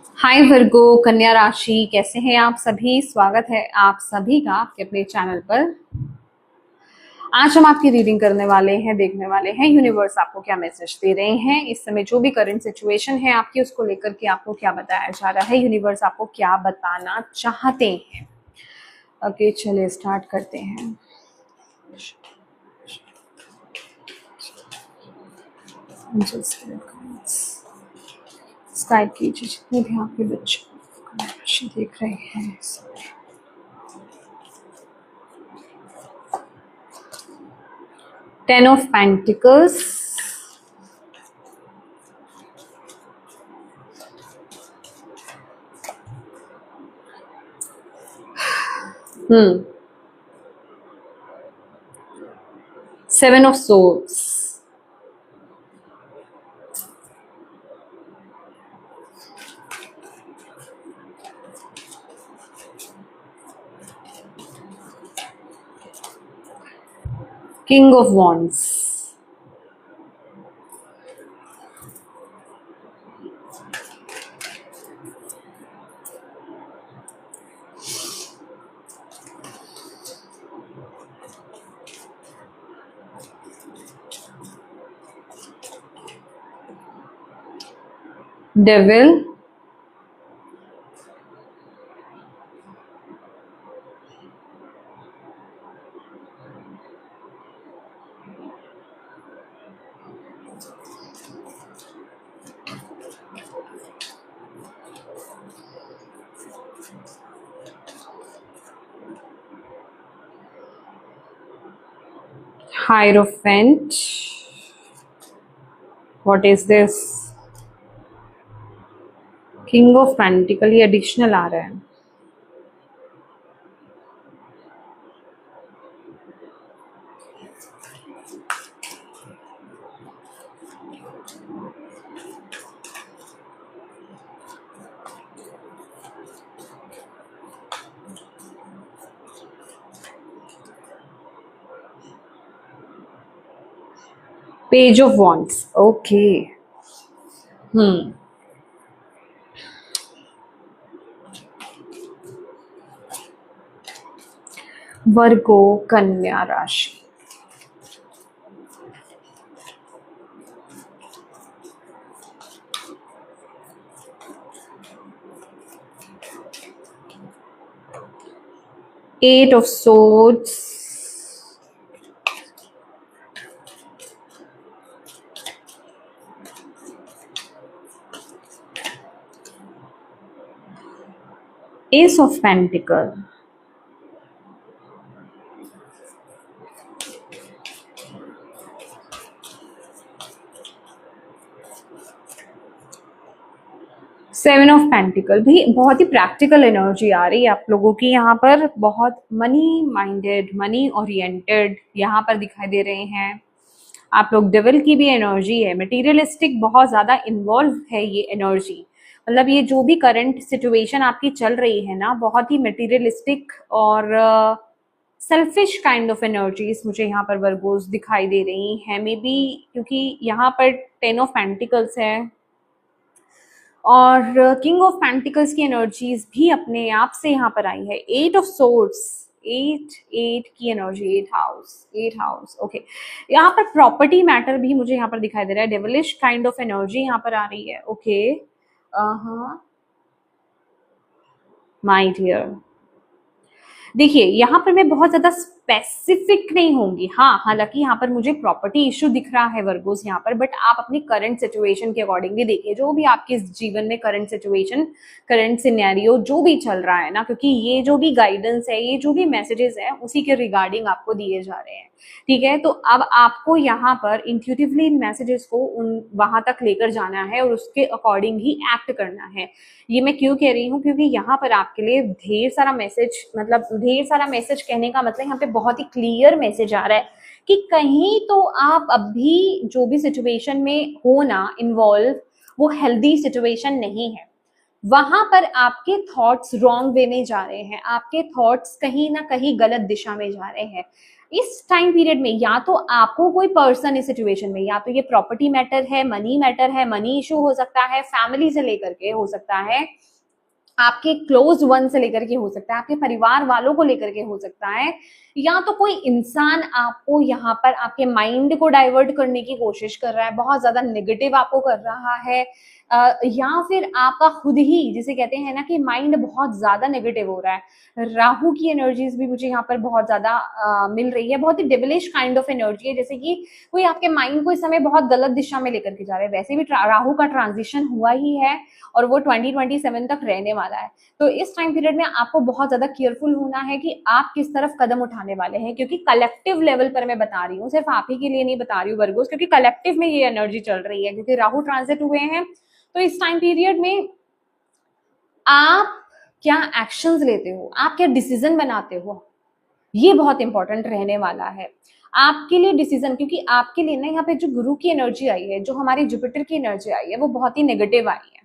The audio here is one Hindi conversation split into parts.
हाय वर्गो कन्या राशि, कैसे हैं आप सभी। स्वागत है आप सभी का आपके अपने चैनल पर। आज हम आपकी रीडिंग करने वाले हैं, देखने वाले हैं यूनिवर्स आपको क्या मैसेज दे रहे हैं इस समय। जो भी करंट सिचुएशन है आपकी, उसको लेकर के आपको क्या बताया जा रहा है, यूनिवर्स आपको क्या बताना चाहते हैं। ओके, चलिए स्टार्ट करते हैं। गाइड कीजिए जितने भी आपके बच्चे देख रहे हैं। 10 of Pentacles, hmm 7 of Swords, King of Wands, Devil, Hierophant. What is this? King of Pentacles, ये एडिशनल आ रहा है। Page of wands, okay. Virgo कन्या राशि, eight of swords, ace of pentacle, seven of pentacle. भी बहुत ही प्रैक्टिकल एनर्जी आ रही है आप लोगों की यहाँ पर। बहुत मनी माइंडेड, मनी ओरिएंटेड यहाँ पर दिखाई दे रहे हैं आप लोग। डेविल की भी एनर्जी है, मटेरियलिस्टिक बहुत ज्यादा इन्वॉल्व है ये एनर्जी। मतलब ये जो भी करंट सिचुएशन आपकी चल रही है ना, बहुत ही मटेरियलिस्टिक और सेल्फिश काइंड ऑफ एनर्जीज मुझे यहाँ पर वर्गोस दिखाई दे रही हैं। मे बी क्योंकि यहाँ पर 10 ऑफ पेंटिकल्स है और किंग ऑफ पेंटिकल्स की एनर्जीज भी अपने आप से यहाँ पर आई है। एट ऑफ सोर्ड्स, एट की एनर्जी, एट हाउस ओके। यहाँ पर प्रॉपर्टी मैटर भी मुझे यहाँ पर दिखाई दे रहा है। डेविलिश काइंड ऑफ एनर्जी यहाँ पर आ रही है। ओके, माय डियर, देखिए यहाँ पर मैं बहुत ज्यादा स्पेसिफिक नहीं होंगी। हाँ, हालांकि यहाँ पर मुझे प्रॉपर्टी इशू दिख रहा है वर्गोस यहाँ पर, बट आप अपनी करंट सिचुएशन के अकॉर्डिंगली देखिए। जो भी आपके जीवन में करंट सिचुएशन, करंट सिनेरियो जो भी चल रहा है ना, क्योंकि ये जो भी गाइडेंस है, ये जो भी मैसेजेस है, उसी के रिगार्डिंग आपको दिए जा रहे हैं। ठीक है, तो अब आपको यहाँ पर इंट्यूटिवली इन मैसेजेस को उन वहां तक लेकर जाना है और उसके अकॉर्डिंग ही एक्ट करना है। ये मैं क्यों कह रही हूँ, क्योंकि यहाँ पर आपके लिए ढेर सारा मैसेज, मतलब ढेर सारा मैसेज कहने का मतलब यहाँ पे बहुत ही क्लियर मैसेज आ रहा है कि कहीं तो आप अभी जो भी सिचुएशन में हो ना इन्वॉल्व, वो हेल्दी सिचुएशन नहीं है। वहां पर आपके थॉट्स रॉन्ग वे में जा रहे हैं, आपके थॉट्स कहीं ना कहीं गलत दिशा में जा रहे हैं। इस टाइम पीरियड में या तो आपको कोई पर्सन इस सिचुएशन में, या तो ये प्रॉपर्टी मैटर है, मनी इशू हो सकता है, फैमिली से लेकर के हो सकता है, आपके क्लोज वन से लेकर के हो सकता है, आपके परिवार वालों को लेकर के हो सकता है, या तो कोई इंसान आपको यहाँ पर आपके माइंड को डाइवर्ट करने की कोशिश कर रहा है, बहुत ज्यादा नेगेटिव आपको कर रहा है, या फिर आपका खुद ही, जिसे कहते हैं ना कि माइंड बहुत ज्यादा नेगेटिव हो रहा है। राहु की एनर्जीज भी मुझे यहाँ पर बहुत ज्यादा मिल रही है, बहुत ही डेविलिश काइंड ऑफ एनर्जी है, जैसे कि कोई आपके माइंड को इस समय बहुत गलत दिशा में लेकर के जा रहे हैं। वैसे भी राहु का ट्रांजिशन हुआ ही है और वो 2027 तक रहने वाला है। तो इस टाइम पीरियड में आपको बहुत ज्यादा केयरफुल होना है कि आप किस तरफ कदम उठाने वाले हैं, क्योंकि कलेक्टिव लेवल पर मैं बता रही हूँ, सिर्फ आप ही के लिए नहीं बता रही हूँ वर्गोस, क्योंकि कलेक्टिव में ये एनर्जी चल रही है, क्योंकि राहु ट्रांजिट हुए हैं। तो इस टाइम पीरियड में आप क्या एक्शंस लेते हो, आप क्या डिसीजन बनाते हो, ये बहुत इंपॉर्टेंट रहने वाला है आपके लिए डिसीजन। क्योंकि आपके लिए ना यहाँ पे जो गुरु की एनर्जी आई है, जो हमारी जुपिटर की एनर्जी आई है, वो बहुत ही नेगेटिव आई है।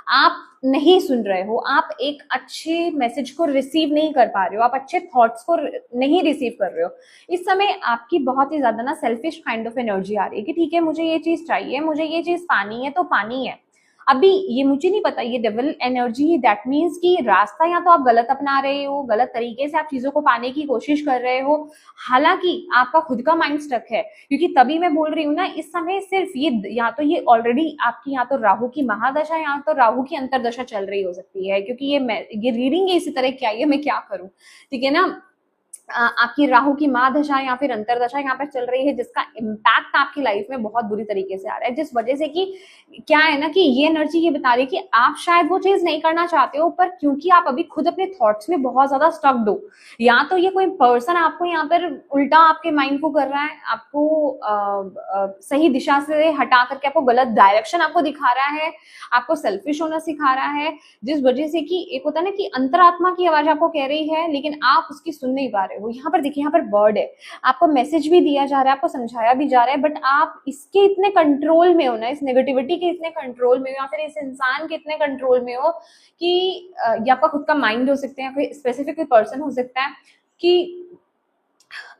आप नहीं सुन रहे हो, आप एक अच्छे मैसेज को रिसीव नहीं कर पा रहे हो, आप अच्छे थॉट्स को नहीं रिसीव कर रहे हो। इस समय आपकी बहुत ही ज्यादा ना सेल्फिश काइंड ऑफ एनर्जी आ रही है कि ठीक है, मुझे ये चीज चाहिए, मुझे ये चीज पानी है तो पानी है। अभी ये मुझे नहीं पता, ये डेविल एनर्जी, दैट मीन्स कि रास्ता या तो आप गलत अपना रहे हो, गलत तरीके से आप चीजों को पाने की कोशिश कर रहे हो, हालांकि आपका खुद का माइंड स्टक है। क्योंकि तभी मैं बोल रही हूँ ना, इस समय सिर्फ ये या तो ये ऑलरेडी आपकी या तो राहु की महादशा या तो राहु की अंतरदशा चल रही हो सकती है, क्योंकि ये रीडिंग इसी तरह की आई है, मैं क्या करूं, ठीक है ना। आपकी राहु की महादशा या फिर अंतरदशा यहाँ पर चल रही है, जिसका इम्पैक्ट आपकी लाइफ में बहुत बुरी तरीके से आ रहा है, जिस वजह से कि क्या है ना कि ये एनर्जी ये बता रही है कि आप शायद वो चीज नहीं करना चाहते हो, पर क्योंकि आप अभी खुद अपने थॉट्स में बहुत ज्यादा स्टक्ड हो, या तो ये कोई पर्सन आपको यहाँ पर उल्टा आपके माइंड को कर रहा है, आपको सही दिशा से हटा करके आपको गलत डायरेक्शन आपको दिखा रहा है, आपको सेल्फिश होना सिखा रहा है, जिस वजह से कि एक होता है ना कि अंतरात्मा की आवाज आपको कह रही है लेकिन आप उसकी सुन नहीं पा रहे हो। यहाँ पर देखिए, यहाँ पर वर्ड है, आपको मैसेज भी दिया जा रहा है, आपको समझाया भी जा रहा है, बट आप इसके इतने कंट्रोल में हो ना, इस नेगेटिविटी के इतने कंट्रोल में हो, या फिर इस इंसान के इतने कंट्रोल में हो कि ये आपका खुद का माइंड हो सकता है, कोई स्पेसिफिक कोई पर्सन हो सकता है, कि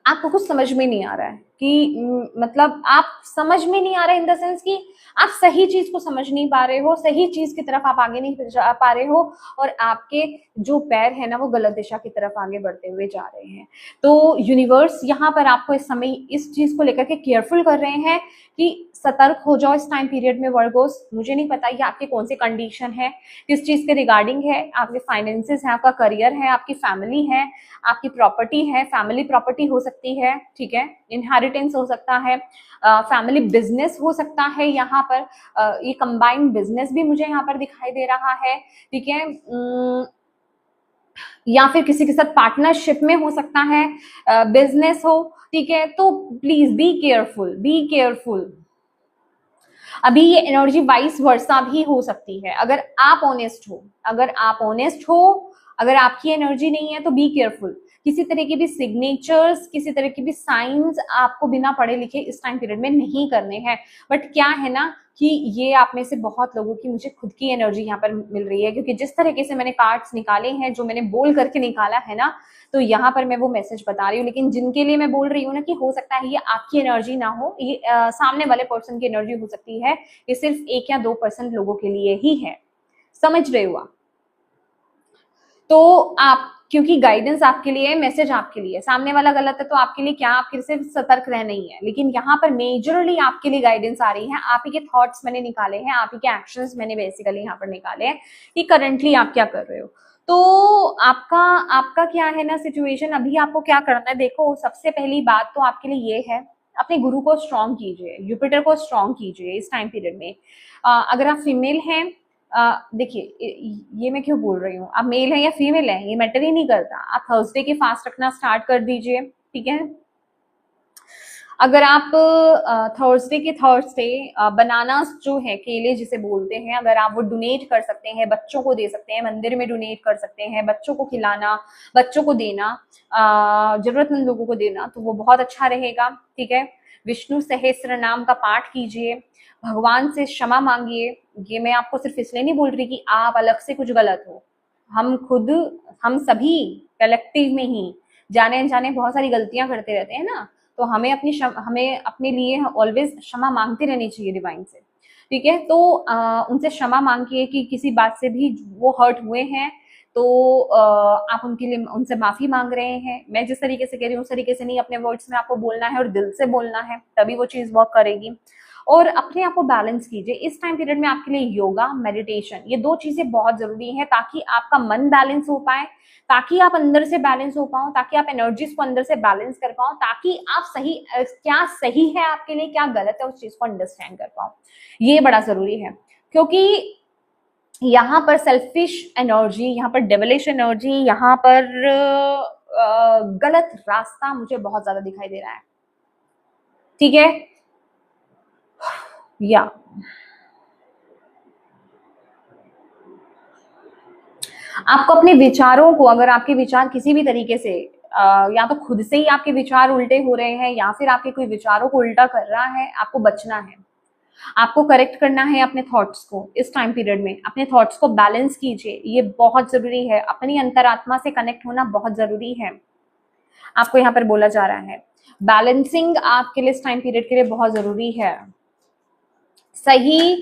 आपको कुछ समझ में नहीं आ रहा है कि मतलब आप समझ में नहीं आ रहा है इन द सेंस कि आप सही चीज को समझ नहीं पा रहे हो, सही चीज की तरफ आप आगे नहीं जा पा रहे हो, और आपके जो पैर है ना वो गलत दिशा की तरफ आगे बढ़ते हुए जा रहे हैं। तो यूनिवर्स यहाँ पर आपको इस समय इस चीज को लेकर के केयरफुल कर रहे हैं कि सतर्क हो जाओ इस टाइम पीरियड में वर्गोस। मुझे नहीं पता ये आपकी कौन सी कंडीशन है, किस चीज के रिगार्डिंग है, आपके फाइनेंसेस है, आपका करियर है, आपकी फैमिली है, आपकी प्रॉपर्टी है, फैमिली प्रॉपर्टी हो सकती है, ठीक है, इनहेरिटेंस हो सकता है, फैमिली बिजनेस हो सकता है, यहाँ पर ये कंबाइंड बिजनेस भी मुझे यहाँ पर दिखाई दे रहा है, ठीक है, या फिर किसी के साथ पार्टनरशिप में हो सकता है, बिजनेस हो, ठीक है। तो please be careful, be careful. अभी ये एनर्जी वाइस वर्सा भी हो सकती है, अगर आप ऑनेस्ट हो, अगर आप ऑनेस्ट हो, अगर आपकी एनर्जी नहीं है तो बी केयरफुल। किसी तरह की भी सिग्नेचर्स, किसी तरह की भी साइंस आपको बिना पढ़े लिखे इस टाइम पीरियड में नहीं करने हैं। बट क्या है ना कि ये आप में से बहुत लोगों की मुझे खुद की एनर्जी यहाँ पर मिल रही है, क्योंकि जिस तरीके से मैंने कार्ड्स निकाले हैं, जो मैंने बोल करके निकाला है ना, तो यहाँ पर मैं वो मैसेज बता रही हूँ। लेकिन जिनके लिए मैं बोल रही हूँ ना कि हो सकता है ये आपकी एनर्जी ना हो, ये सामने वाले पर्सन की एनर्जी हो सकती है, ये सिर्फ 1 या 2% लोगों के लिए ही है, समझ रहे हो आप। तो आप, क्योंकि गाइडेंस आपके लिए, मैसेज आपके लिए, सामने वाला गलत है तो आपके लिए क्या, आपके सिर्फ सतर्क रहना ही है, लेकिन यहाँ पर मेजरली आपके लिए गाइडेंस आ रही है। आप ही के थॉट्स मैंने निकाले हैं, आप ही के एक्शंस मैंने बेसिकली यहाँ पर निकाले हैं कि करंटली आप क्या कर रहे हो। तो आपका आपका क्या है ना सिचुएशन, अभी आपको क्या करना है। देखो, सबसे पहली बात तो आपके लिए ये है, अपने गुरु को स्ट्रॉन्ग कीजिए, जुपिटर को स्ट्रॉन्ग कीजिए इस टाइम पीरियड में। अगर आप फीमेल हैं, देखिए ये मैं क्यों बोल रही हूँ, आप मेल है या फीमेल है ये मैटर ही नहीं करता, आप थर्सडे के फास्ट रखना स्टार्ट कर दीजिए, ठीक है। अगर आप थर्सडे के थर्सडे बनानास जो है, केले जिसे बोलते हैं, अगर आप वो डोनेट कर सकते हैं, बच्चों को दे सकते हैं, मंदिर में डोनेट कर सकते हैं, बच्चों को खिलाना, बच्चों को देना, जरूरतमंद लोगों को देना, तो वो बहुत अच्छा रहेगा, ठीक है। विष्णु सहस्त्र नाम का पाठ कीजिए, भगवान से क्षमा मांगिए। ये मैं आपको सिर्फ इसलिए नहीं बोल रही कि आप अलग से कुछ गलत हो, हम खुद, हम सभी कलेक्टिव में ही जाने अनजाने बहुत सारी गलतियां करते रहते हैं ना, तो हमें अपने लिए ऑलवेज क्षमा मांगती रहनी चाहिए डिवाइन से। ठीक है, तो उनसे क्षमा मांगिए कि किसी बात से भी वो हर्ट हुए हैं, तो आप उनके लिए उनसे माफी मांग रहे हैं। मैं जिस तरीके से कह रही हूँ उस तरीके से नहीं, अपने वर्ड्स में आपको बोलना है और दिल से बोलना है, तभी वो चीज वर्क करेगी। और अपने आप को बैलेंस कीजिए इस टाइम पीरियड में। आपके लिए योगा, मेडिटेशन, ये दो चीजें बहुत जरूरी है, ताकि आपका मन बैलेंस हो पाए, ताकि आप अंदर से बैलेंस हो पाओ, ताकि आप एनर्जीज को अंदर से बैलेंस कर पाओ, ताकि आप क्या सही है आपके लिए, क्या गलत है, उस चीज को अंडरस्टैंड कर पाओ। ये बड़ा जरूरी है, क्योंकि यहाँ पर सेल्फिश एनर्जी, यहाँ पर डेविलिश एनर्जी, यहाँ पर गलत रास्ता मुझे बहुत ज्यादा दिखाई दे रहा है। ठीक है, या आपको अपने विचारों को, अगर आपके विचार किसी भी तरीके से या तो खुद से ही आपके विचार उल्टे हो रहे हैं, या फिर आपके कोई विचारों को उल्टा कर रहा है, आपको बचना है। आपको करेक्ट करना है अपने थॉट्स को इस टाइम पीरियड में। अपने थॉट्स को बैलेंस कीजिए, ये बहुत जरूरी है। अपनी अंतरात्मा से कनेक्ट होना बहुत जरूरी है, आपको यहाँ पर बोला जा रहा है। बैलेंसिंग आपके लिए इस टाइम पीरियड के लिए बहुत जरूरी है। सही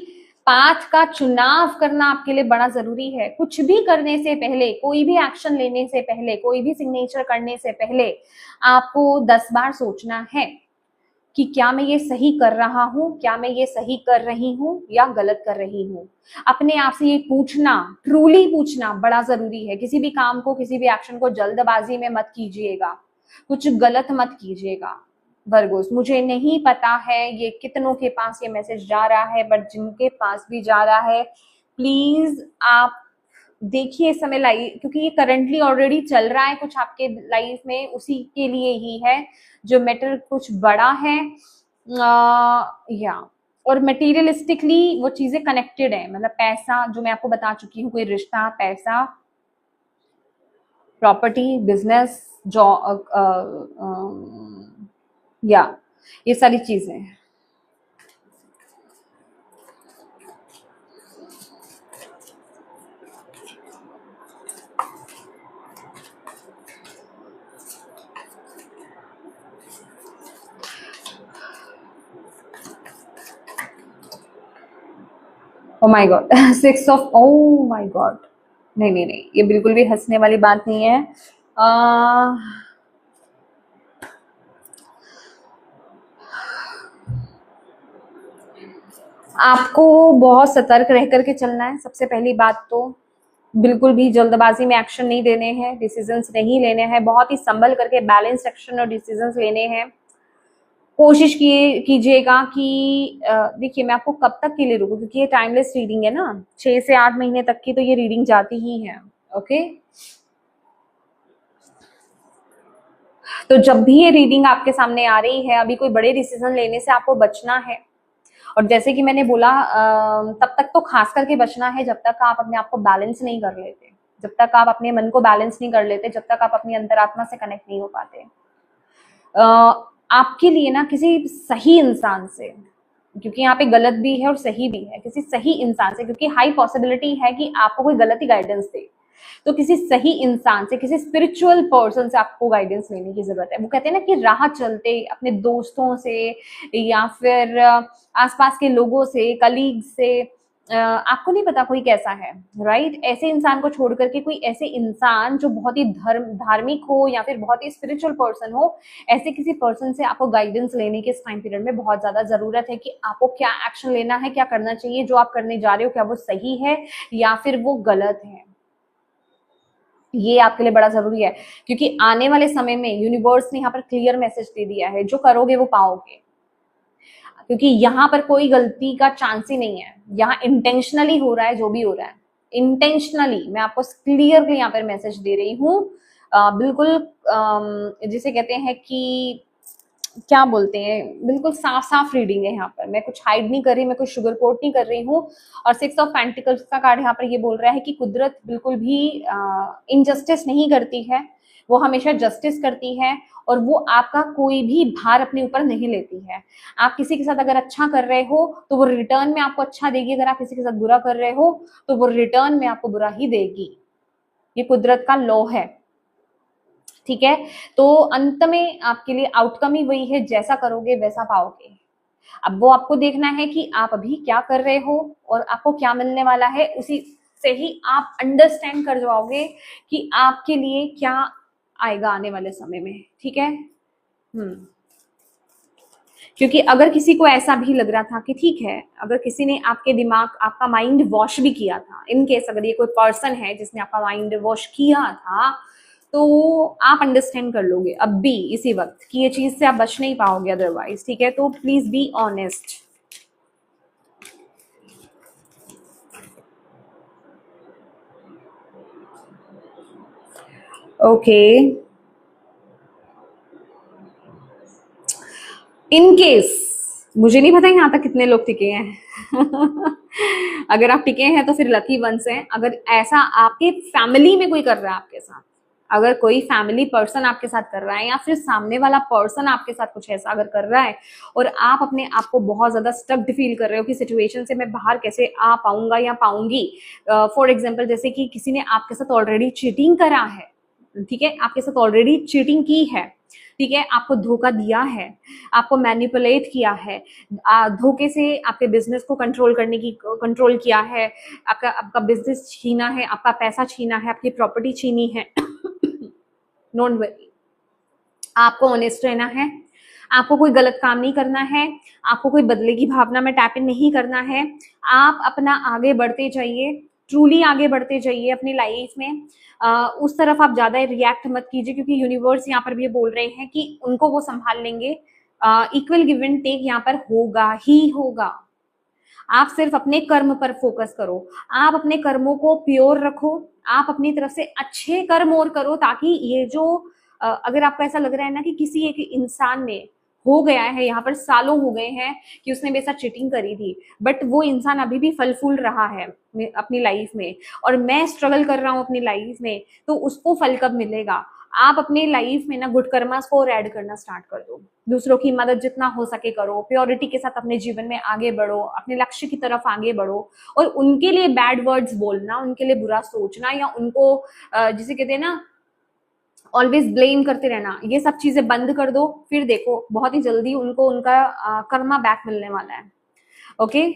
पाथ का चुनाव करना आपके लिए बड़ा जरूरी है। कुछ भी करने से पहले, कोई भी एक्शन लेने से पहले, कोई भी सिग्नेचर करने से पहले आपको 10 बार सोचना है कि क्या मैं ये सही कर रहा हूं, क्या मैं ये सही कर रही हूं या गलत कर रही हूं। अपने आप से ये पूछना, ट्रूली पूछना बड़ा जरूरी है। किसी भी काम को, किसी भी एक्शन को जल्दबाजी में मत कीजिएगा, कुछ गलत मत कीजिएगा। वर्गोस, मुझे नहीं पता है ये कितनों के पास ये मैसेज जा रहा है, बट जिनके पास भी जा रहा है, प्लीज आप देखिए इस समय लाइफ, क्योंकि ये करंटली ऑलरेडी चल रहा है कुछ आपके लाइफ में, उसी के लिए ही है जो मैटर कुछ बड़ा है। या और मटेरियलिस्टिकली वो चीजें कनेक्टेड है, मतलब पैसा, जो मैं आपको बता चुकी हूँ, कोई रिश्ता, पैसा, प्रॉपर्टी, बिजनेस, जॉब, या ये सारी चीजें। Oh my God, 6 of, oh my God, नहीं नहीं नहीं, ये बिल्कुल भी हंसने वाली बात नहीं है। आपको बहुत सतर्क रह करके चलना है। सबसे पहली बात तो बिल्कुल भी जल्दबाजी में एक्शन नहीं देने हैं, डिसीजंस नहीं लेने हैं, बहुत ही संभल करके बैलेंस एक्शन और डिसीजंस लेने हैं। कोशिश कीजिएगा कि देखिए, मैं आपको कब तक के लिए रुकूं, क्योंकि ये टाइमलेस रीडिंग है ना, 6 से 8 महीने तक की तो ये रीडिंग जाती ही है। ओके, तो जब भी ये रीडिंग आपके सामने आ रही है, अभी कोई बड़े डिसीजन लेने से आपको बचना है। और जैसे कि मैंने बोला, तब तक तो खास करके बचना है जब तक आप अपने आप को बैलेंस नहीं कर लेते, जब तक आप अपने मन को बैलेंस नहीं कर लेते, जब तक आप अपनी अंतरात्मा से कनेक्ट नहीं हो पाते। आपके लिए ना किसी सही इंसान से, क्योंकि यहाँ पे गलत भी है और सही भी है, किसी सही इंसान से, क्योंकि हाई पॉसिबिलिटी है कि आपको कोई गलत ही गाइडेंस दे, तो किसी सही इंसान से, किसी स्पिरिचुअल पर्सन से आपको गाइडेंस लेने की जरूरत है। वो कहते हैं ना कि राह चलते अपने दोस्तों से या फिर आसपास के लोगों से, कलीग से, आपको नहीं पता कोई कैसा है, राइट? ऐसे इंसान को छोड़ करके कोई ऐसे इंसान जो बहुत ही धार्मिक हो या फिर बहुत ही स्पिरिचुअल पर्सन हो, ऐसे किसी पर्सन से आपको गाइडेंस लेने के इस टाइम पीरियड में बहुत ज्यादा जरूरत है कि आपको क्या एक्शन लेना है, क्या करना चाहिए, जो आप करने जा रहे हो क्या वो सही है या फिर वो गलत है। ये आपके लिए बड़ा जरूरी है, क्योंकि आने वाले समय में यूनिवर्स ने यहाँ पर क्लियर मैसेज दे दिया है, जो करोगे वो पाओगे। क्योंकि यहाँ पर कोई गलती का चांस ही नहीं है, यहाँ इंटेंशनली हो रहा है जो भी हो रहा है, इंटेंशनली। मैं आपको क्लियरली यहाँ पर मैसेज दे रही हूँ, बिल्कुल जिसे कहते हैं कि क्या बोलते हैं, बिल्कुल साफ साफ रीडिंग है यहाँ पर। मैं कुछ हाइड नहीं कर रही, मैं कुछ शुगर कोट नहीं कर रही हूँ। और 6 ऑफ पेंटिकल्स का कार्ड यहाँ पर ये बोल रहा है कि कुदरत बिल्कुल भी इनजस्टिस नहीं करती है, वो हमेशा जस्टिस करती है, और वो आपका कोई भी भार अपने ऊपर नहीं लेती है। आप किसी के साथ अगर अच्छा कर रहे हो तो वो रिटर्न में आपको अच्छा देगी, अगर आप किसी के साथ बुरा कर रहे हो तो वो रिटर्न में आपको बुरा ही देगी। ये कुदरत का लॉ है। ठीक है, तो अंत में आपके लिए आउटकम ही वही है, जैसा करोगे वैसा पाओगे। अब वो आपको देखना है कि आप अभी क्या कर रहे हो और आपको क्या मिलने वाला है, उसी से ही आप अंडरस्टैंड कर जाओगे कि आपके लिए क्या आएगा आने वाले समय में। ठीक है। क्योंकि अगर किसी को ऐसा भी लग रहा था कि ठीक है, अगर किसी ने आपके दिमाग, आपका माइंड वॉश भी किया था, इन केस अगर ये कोई पर्सन है जिसने आपका माइंड वॉश किया था, तो आप अंडरस्टैंड कर लोगे अब भी इसी वक्त कि ये चीज से आप बच नहीं पाओगे अदरवाइज। ठीक है, तो please be honest. Okay, in case मुझे नहीं पता यहाँ तक कितने लोग टिके हैं अगर आप टिके हैं तो फिर लकी वंस हैं। अगर ऐसा आपके फैमिली में कोई कर रहा है आपके साथ, अगर कोई फैमिली पर्सन आपके साथ कर रहा है या फिर सामने वाला पर्सन आपके साथ कुछ ऐसा अगर कर रहा है और आप अपने आप को बहुत ज्यादा स्टक्ड फील कर रहे हो कि सिचुएशन से मैं बाहर कैसे आ पाऊंगा या पाऊंगी, फॉर एग्जाम्पल जैसे कि किसी ने आपके साथ ऑलरेडी चीटिंग करा है, ठीक है, आपके साथ ऑलरेडी चीटिंग की है, ठीक है, आपको धोखा दिया है, आपको मैनिपुलेट किया है, धोखे से आपके बिजनेस को कंट्रोल किया है, आपका आपका बिजनेस छीना है, आपका पैसा छीना है, आपकी प्रॉपर्टी छीनी है डोंट वरी, आपको ऑनेस्ट रहना है, आपको कोई गलत काम नहीं करना है, आपको कोई बदले की भावना में टैप इन नहीं करना है। आप अपना आगे बढ़ते जाइए, ट्रूली आगे बढ़ते जाइए अपनी लाइफ में। उस तरफ आप ज्यादा रिएक्ट मत कीजिए, क्योंकि यूनिवर्स यहाँ पर भी बोल रहे हैं कि उनको वो संभाल लेंगे। इक्वल गिव एंड टेक यहाँ पर होगा ही होगा। आप सिर्फ अपने कर्म पर फोकस करो, आप अपने कर्मों को प्योर रखो, आप अपनी तरफ से अच्छे कर्म और करो, ताकि ये जो अगर आपको ऐसा लग रहा है ना कि किसी एक इंसान ने हो गया है, यहाँ पर सालों हो गए हैं कि उसने मेरे साथ चीटिंग करी थी, बट वो इंसान अभी भी फल फूल रहा है अपनी लाइफ में, और मैं स्ट्रगल कर रहा हूँ अपनी लाइफ में, तो उसको फल कब मिलेगा? आप अपने लाइफ में ना गुड कर्मास को ऐड करना स्टार्ट कर दो, दूसरों की मदद जितना हो सके करो, प्योरिटी के साथ अपने जीवन में आगे बढ़ो, अपने लक्ष्य की तरफ आगे बढ़ो, और उनके लिए बैड वर्ड्स बोलना, उनके लिए बुरा सोचना, या उनको जिसे कहते हैं ना ऑलवेज ब्लेम करते रहना, ये सब चीजें बंद कर दो। फिर देखो बहुत ही जल्दी उनको उनका कर्मा बैक मिलने वाला है। ओके,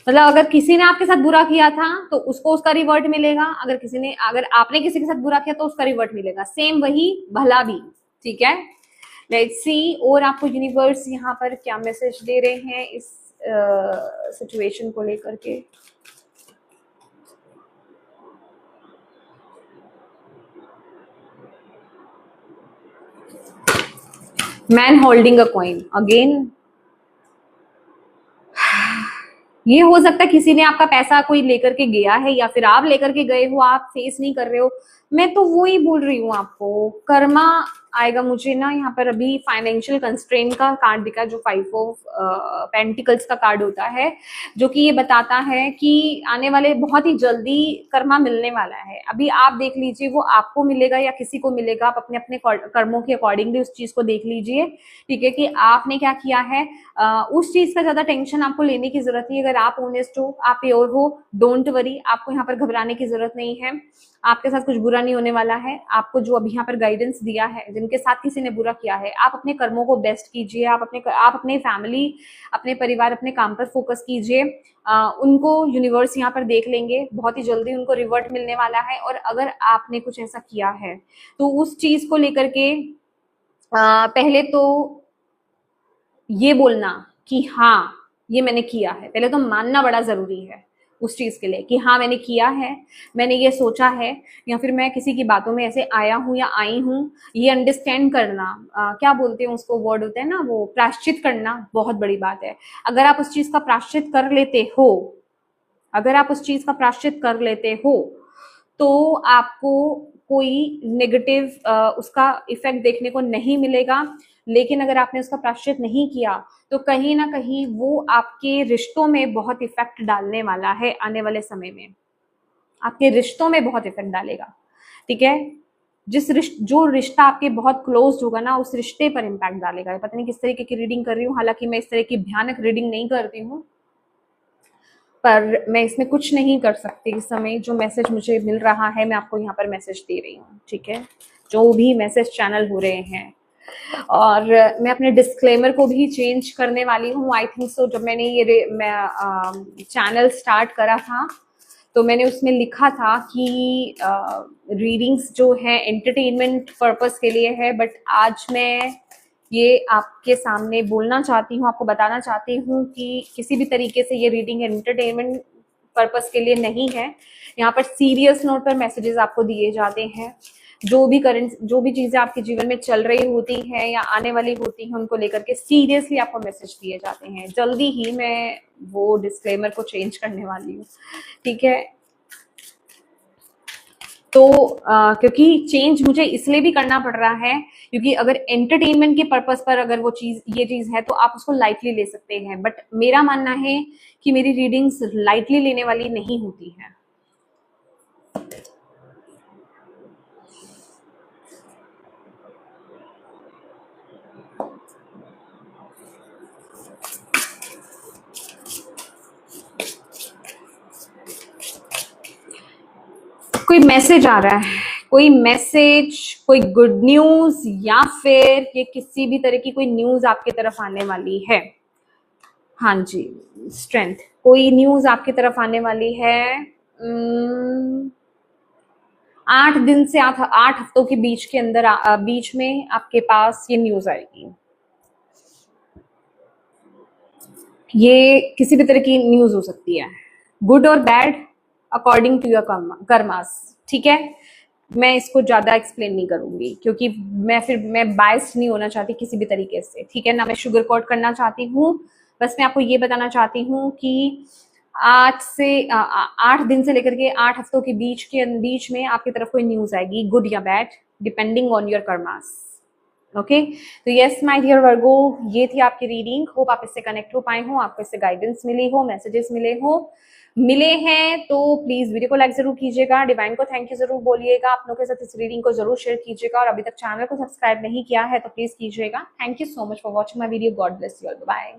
मतलब अगर किसी ने आपके साथ बुरा किया था तो उसको उसका रिवर्ट मिलेगा, अगर आपने किसी के साथ बुरा किया तो उसका रिवर्ट मिलेगा, सेम वही भला भी। ठीक है, लेट्स सी और आपको यूनिवर्स यहाँ पर क्या मैसेज दे रहे हैं इस सिचुएशन को लेकर के। Man holding a coin again, ये हो सकता है किसी ने आपका पैसा कोई लेकर के गया है, या फिर आप लेकर के गए हो, आप फेस नहीं कर रहे हो। मैं तो वो ही बोल रही हूँ आपको, कर्मा आएगा। मुझे ना यहाँ पर अभी फाइनेंशियल कंस्ट्रेंट का कार्ड दिखा, जो 5 ऑफ पेंटिकल्स का कार्ड होता है, जो कि ये बताता है कि आने वाले बहुत ही जल्दी कर्मा मिलने वाला है। अभी आप देख लीजिए वो आपको मिलेगा या किसी को मिलेगा, आप अपने अपने कर्मों के अकॉर्डिंगली उस चीज को देख लीजिए। ठीक है, कि आपने क्या किया है, उस चीज का ज्यादा टेंशन आपको लेने की जरूरत नहीं है। अगर आप ऑनेस्ट हो, आप प्योर हो, डोंट वरी, आपको यहाँ पर घबराने की जरूरत नहीं है। आपके साथ कुछ बुरा नहीं होने वाला है। आपको जो अभी यहाँ पर गाइडेंस दिया है, जिनके साथ किसी ने बुरा किया है, आप अपने कर्मों को बेस्ट कीजिए, आप अपने फैमिली, अपने परिवार, अपने काम पर फोकस कीजिए। उनको यूनिवर्स यहाँ पर देख लेंगे, बहुत ही जल्दी उनको रिवर्ट मिलने वाला है। और अगर आपने कुछ ऐसा किया है तो उस चीज को लेकर के पहले तो ये बोलना कि हाँ ये मैंने किया है, पहले तो मानना बड़ा जरूरी है उस चीज के लिए कि हाँ मैंने किया है, मैंने ये सोचा है, या फिर मैं किसी की बातों में ऐसे आया हूं या आई हूं। ये अंडरस्टैंड करना, क्या बोलते हैं उसको, वर्ड होता है ना वो, प्रायश्चित करना, बहुत बड़ी बात है। अगर आप उस चीज का प्रायश्चित कर लेते हो, अगर आप उस चीज का प्रायश्चित कर लेते हो, तो आपको कोई नेगेटिव उसका इफेक्ट देखने को नहीं मिलेगा। लेकिन अगर आपने उसका प्रायश्चित नहीं किया तो कहीं ना कहीं वो आपके रिश्तों में बहुत इफेक्ट डालने वाला है। आने वाले समय में आपके रिश्तों में बहुत इफेक्ट डालेगा। ठीक है, जो रिश्ता आपके बहुत क्लोज होगा ना, उस रिश्ते पर इम्पैक्ट डालेगा। पता नहीं किस तरीके की रीडिंग कर रही हूँ, हालांकि मैं इस तरह की भयानक रीडिंग नहीं करती हूँ। पर मैं इसमें कुछ नहीं कर सकती इस समय। जो मैसेज मुझे मिल रहा है मैं आपको यहाँ पर मैसेज दे रही हूँ, ठीक है, जो भी मैसेज चैनल हो रहे हैं। और मैं अपने डिस्क्लेमर को भी चेंज करने वाली हूँ, आई थिंक सो। जब मैंने ये चैनल स्टार्ट करा था तो मैंने उसमें लिखा था कि रीडिंग्स जो है एंटरटेनमेंट पर्पस के लिए है, बट आज मैं ये आपके सामने बोलना चाहती हूँ, आपको बताना चाहती हूँ कि किसी भी तरीके से ये रीडिंग एंटरटेनमेंट पर्पस के लिए नहीं है। यहाँ पर सीरियस नोट पर मैसेजेस आपको दिए जाते हैं। जो भी चीजें आपके जीवन में चल रही होती हैं या आने वाली होती हैं उनको लेकर के सीरियसली आपको मैसेज दिए जाते हैं। जल्दी ही मैं वो डिस्क्लेमर को चेंज करने वाली हूँ, ठीक है। तो क्योंकि चेंज मुझे इसलिए भी करना पड़ रहा है क्योंकि अगर एंटरटेनमेंट के पर्पस पर अगर ये चीज है तो आप उसको लाइटली ले सकते हैं, बट मेरा मानना है कि मेरी रीडिंग्स लाइटली लेने वाली नहीं होती है। कोई मैसेज आ रहा है, कोई मैसेज, कोई गुड न्यूज, या फिर ये किसी भी तरह की कोई न्यूज आपकी तरफ आने वाली है। हाँ जी, स्ट्रेंथ, कोई न्यूज आपकी तरफ आने वाली है। 8 दिन से 8 हफ्तों के बीच के अंदर बीच में आपके पास ये न्यूज आएगी। ये किसी भी तरह की न्यूज हो सकती है, गुड और bad according to your karmas, ठीक है। मैं इसको ज्यादा एक्सप्लेन नहीं करूंगी क्योंकि मैं बायस्ड नहीं होना चाहती किसी भी तरीके से, ठीक है ना। मैं शुगर कोट करना चाहती हूँ, बस मैं आपको ये बताना चाहती हूँ कि 8 दिन से लेकर के 8 हफ्तों के बीच में आपकी तरफ कोई न्यूज आएगी, गुड या bad, depending on your karmas. Okay, तो यस माय डियर वर्गो, ये थी आपकी रीडिंग। होप आप इससे कनेक्ट हो पाए हो, आपको इससे गाइडेंस मिली हो, मैसेजेस मिले हैं तो प्लीज वीडियो को लाइक जरूर कीजिएगा, डिवाइन को थैंक यू जरूर बोलिएगा, अपनों के साथ इस रीडिंग को जरूर शेयर कीजिएगा, और अभी तक चैनल को सब्सक्राइब नहीं किया है तो प्लीज कीजिएगा। Thank you so much for watching my video. God bless you all, bye.